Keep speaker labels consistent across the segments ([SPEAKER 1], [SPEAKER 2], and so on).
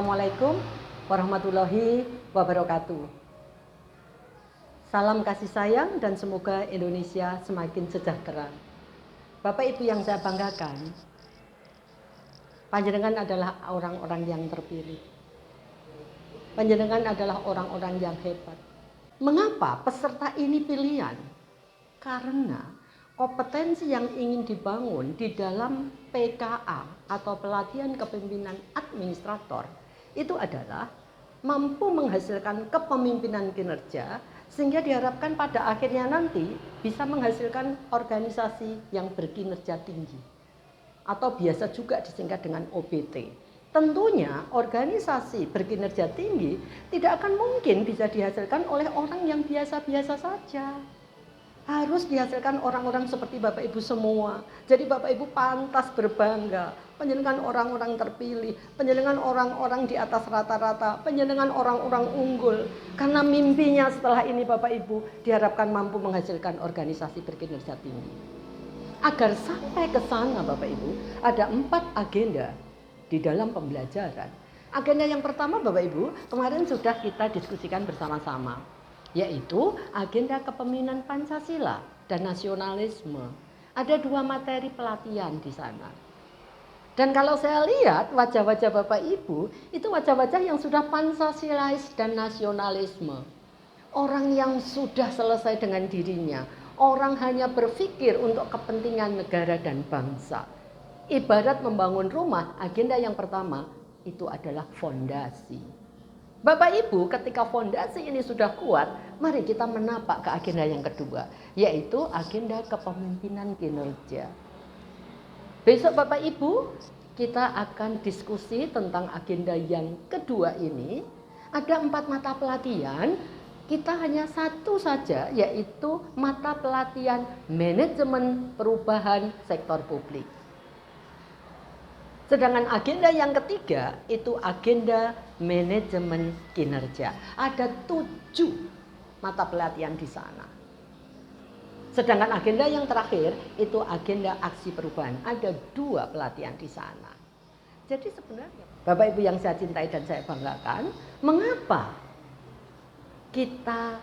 [SPEAKER 1] Assalamualaikum warahmatullahi wabarakatuh. Salam kasih sayang dan semoga Indonesia semakin sejahtera. Bapak Ibu yang saya banggakan, panjenengan adalah orang-orang yang terpilih. Panjenengan adalah orang-orang yang hebat. Mengapa peserta ini pilihan? Karena kompetensi yang ingin dibangun di dalam PKA atau pelatihan kepemimpinan administrator itu adalah mampu menghasilkan kepemimpinan kinerja sehingga diharapkan pada akhirnya nanti bisa menghasilkan organisasi yang berkinerja tinggi atau biasa juga disingkat dengan OBT. Tentunya organisasi berkinerja tinggi tidak akan mungkin bisa dihasilkan oleh orang yang biasa-biasa saja. Harus dihasilkan orang-orang seperti Bapak Ibu semua. Jadi Bapak Ibu pantas berbangga. Panjenengan orang-orang terpilih, panjenengan orang-orang di atas rata-rata, panjenengan orang-orang unggul. Karena mimpinya setelah ini Bapak Ibu diharapkan mampu menghasilkan organisasi berkinerja tinggi. Agar sampai ke sana Bapak Ibu, ada 4 agenda di dalam pembelajaran. Agenda yang pertama Bapak Ibu, kemarin sudah kita diskusikan bersama-sama, yaitu agenda kepemimpinan Pancasila dan nasionalisme. Ada 2 materi pelatihan di sana. Dan kalau saya lihat wajah-wajah Bapak Ibu, itu wajah-wajah yang sudah Pancasilais dan nasionalisme. Orang yang sudah selesai dengan dirinya. Orang hanya berpikir untuk kepentingan negara dan bangsa. Ibarat membangun rumah, agenda yang pertama itu adalah fondasi. Bapak Ibu, ketika fondasi ini sudah kuat, mari kita menapak ke agenda yang kedua, yaitu agenda kepemimpinan kinerja. Besok Bapak Ibu, kita akan diskusi tentang agenda yang kedua ini. Ada 4 mata pelatihan, kita hanya 1 saja, yaitu mata pelatihan manajemen perubahan sektor publik. Sedangkan agenda yang ketiga itu agenda manajemen kinerja. Ada 7 mata pelatihan di sana. Sedangkan agenda yang terakhir itu agenda aksi perubahan. Ada 2 pelatihan di sana. Jadi sebenarnya Bapak Ibu yang saya cintai dan saya banggakan, mengapa kita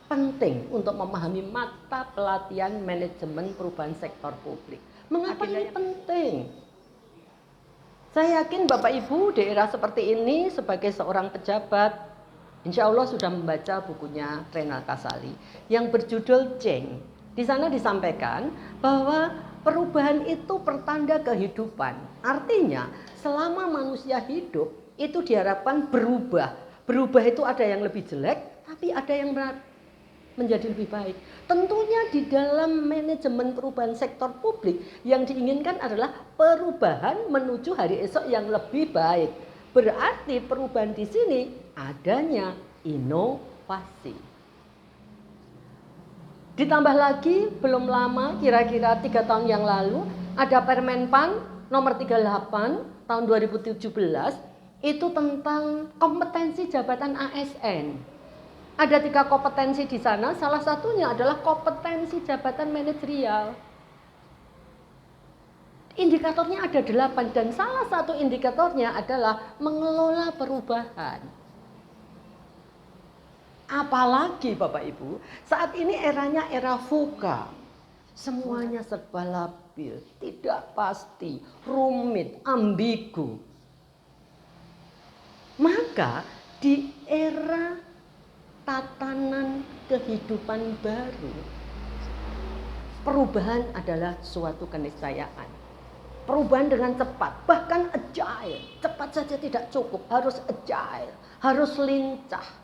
[SPEAKER 1] penting untuk memahami mata pelatihan manajemen perubahan sektor publik? Mengapa ini penting? Saya yakin Bapak Ibu di era seperti ini sebagai seorang pejabat, insya Allah sudah membaca bukunya Renal Kasali yang berjudul Change. Di sana disampaikan bahwa perubahan itu pertanda kehidupan. Artinya selama manusia hidup itu diharapkan berubah. Berubah itu ada yang lebih jelek, tapi ada yang menjadi lebih baik. Tentunya di dalam manajemen perubahan sektor publik yang diinginkan adalah perubahan menuju hari esok yang lebih baik. Berarti perubahan di sini adanya inovasi. Ditambah lagi belum lama, kira-kira 3 tahun yang lalu, ada Permenpan nomor 38 tahun 2017 itu tentang kompetensi jabatan ASN. Ada 3 kompetensi di sana, salah satunya adalah kompetensi jabatan manajerial. Indikatornya ada 8 dan salah satu indikatornya adalah mengelola perubahan. Apalagi Bapak Ibu, saat ini eranya era VUCA. Semuanya serba labil, tidak pasti, rumit, ambigu. Maka di era tatanan kehidupan baru, perubahan adalah suatu keniscayaan. Perubahan dengan cepat, bahkan agile. Cepat saja tidak cukup, harus agile, harus lincah.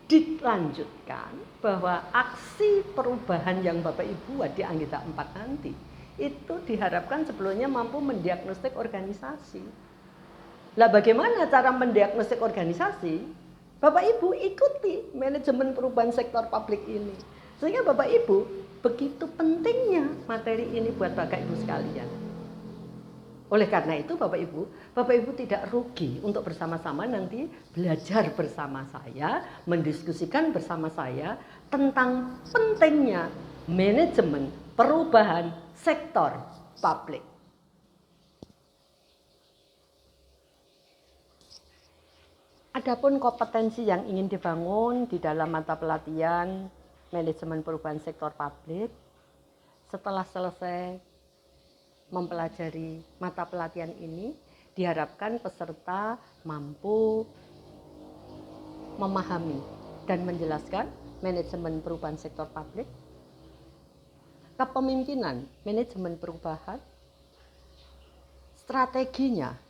[SPEAKER 1] Dilanjutkan bahwa aksi perubahan yang Bapak Ibu buat di anggota 4 nanti itu diharapkan sebelumnya mampu mendiagnostik organisasi. Lah bagaimana cara mendiagnostik organisasi? Bapak Ibu ikuti manajemen perubahan sektor publik ini. Sehingga Bapak Ibu begitu pentingnya materi ini buat Bapak Ibu sekalian. Oleh karena itu Bapak Ibu tidak rugi untuk bersama-sama nanti belajar bersama saya, mendiskusikan bersama saya tentang pentingnya manajemen perubahan sektor publik. Adapun kompetensi yang ingin dibangun di dalam mata pelatihan manajemen perubahan sektor publik, setelah selesai mempelajari mata pelatihan ini, diharapkan peserta mampu memahami dan menjelaskan manajemen perubahan sektor publik, kepemimpinan manajemen perubahan, strateginya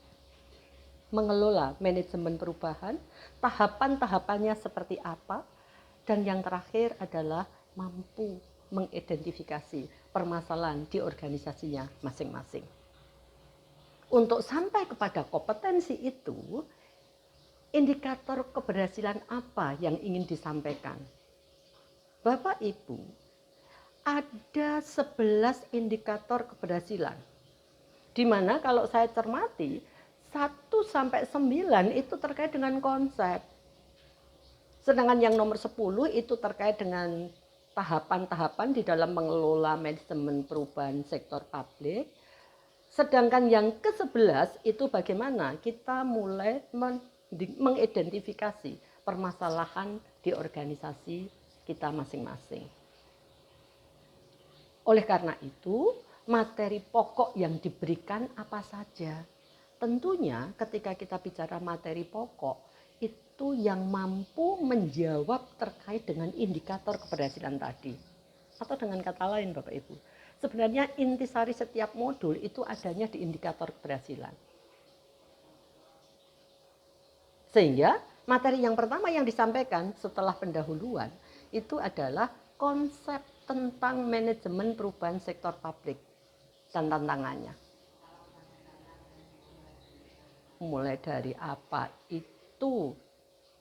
[SPEAKER 1] mengelola manajemen perubahan, tahapan-tahapannya seperti apa, dan yang terakhir adalah mampu mengidentifikasi permasalahan di organisasinya masing-masing. Untuk sampai kepada kompetensi itu, indikator keberhasilan apa yang ingin disampaikan? Bapak Ibu, ada 11 indikator keberhasilan. Di mana kalau saya cermati 1 sampai 9 itu terkait dengan konsep. Sedangkan yang nomor 10 itu terkait dengan tahapan-tahapan di dalam mengelola manajemen perubahan sektor publik. Sedangkan yang ke-11 itu bagaimana kita mulai mengidentifikasi permasalahan di organisasi kita masing-masing. Oleh karena itu, materi pokok yang diberikan apa saja? Tentunya ketika kita bicara materi pokok, itu yang mampu menjawab terkait dengan indikator keberhasilan tadi. Atau dengan kata lain Bapak Ibu, sebenarnya intisari setiap modul itu adanya di indikator keberhasilan. Sehingga materi yang pertama yang disampaikan setelah pendahuluan itu adalah konsep tentang manajemen perubahan sektor publik dan tantangannya. Mulai dari apa itu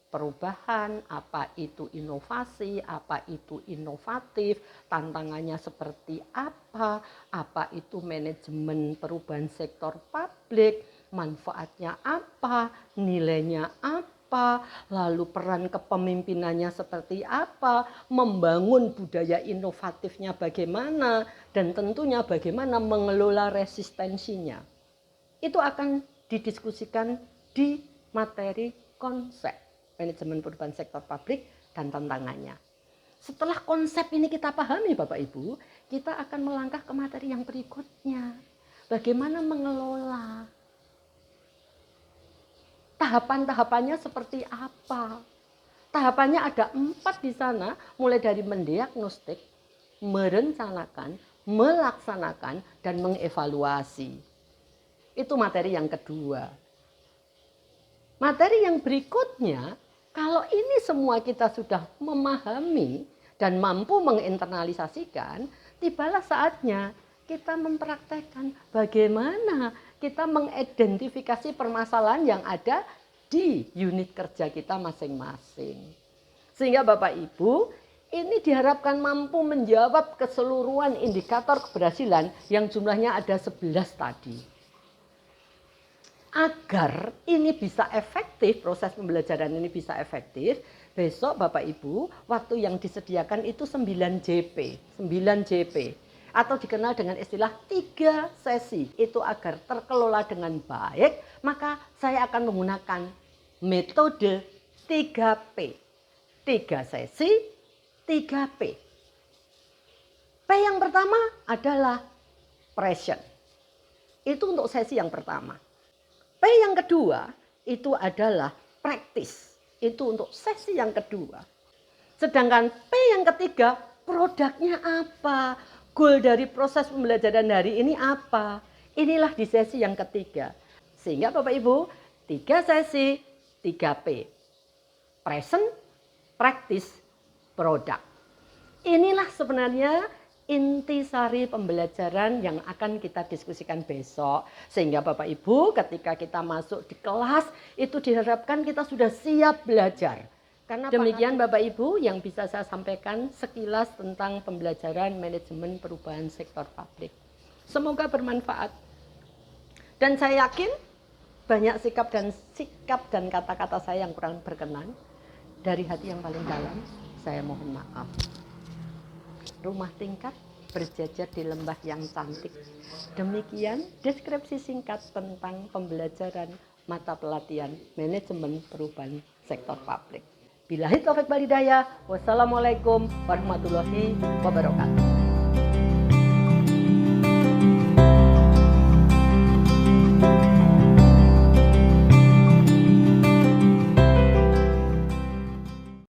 [SPEAKER 1] perubahan, apa itu inovasi, apa itu inovatif, tantangannya seperti apa itu manajemen perubahan sektor publik, manfaatnya apa, nilainya apa, lalu peran kepemimpinannya seperti apa, membangun budaya inovatifnya bagaimana, dan tentunya bagaimana mengelola resistensinya. Itu akan didiskusikan di materi konsep manajemen perubahan sektor publik dan tantangannya. Setelah konsep ini kita pahami Bapak Ibu, kita akan melangkah ke materi yang berikutnya. Bagaimana mengelola? Tahapan-tahapannya seperti apa? Tahapannya ada 4 di sana, mulai dari mendiagnostik, merencanakan, melaksanakan, dan mengevaluasi. Itu materi yang kedua. Materi yang berikutnya, kalau ini semua kita sudah memahami dan mampu menginternalisasikan, tibalah saatnya kita mempraktekkan bagaimana kita mengidentifikasi permasalahan yang ada di unit kerja kita masing-masing. Sehingga Bapak Ibu, ini diharapkan mampu menjawab keseluruhan indikator keberhasilan yang jumlahnya ada 11 tadi. Agar ini bisa efektif, proses pembelajaran ini bisa efektif, besok Bapak Ibu, waktu yang disediakan itu 9 JP, 9 JP. Atau dikenal dengan istilah 3 sesi. Itu agar terkelola dengan baik, maka saya akan menggunakan metode 3P. 3 sesi, 3P. P yang pertama adalah present. Itu untuk sesi yang pertama. P yang kedua itu adalah practice. Itu untuk sesi yang kedua. Sedangkan P yang ketiga, produknya apa? Goal dari proses pembelajaran hari ini apa? Inilah di sesi yang ketiga. Sehingga Bapak Ibu, 3 sesi, 3P. Present, practice, product. Inilah sebenarnya intisari pembelajaran yang akan kita diskusikan besok. Sehingga Bapak Ibu ketika kita masuk di kelas itu diharapkan kita sudah siap belajar. Karena demikian Bapak Ibu yang bisa saya sampaikan sekilas tentang pembelajaran manajemen perubahan sektor publik. Semoga bermanfaat. Dan saya yakin banyak sikap dan kata-kata saya yang kurang berkenan. Dari hati yang paling dalam saya mohon maaf. Rumah tingkat berjajar di lembah yang cantik. Demikian deskripsi singkat tentang pembelajaran mata pelatihan manajemen perubahan sektor publik. Billahi taufik wal hidayah. Wassalamualaikum warahmatullahi wabarakatuh.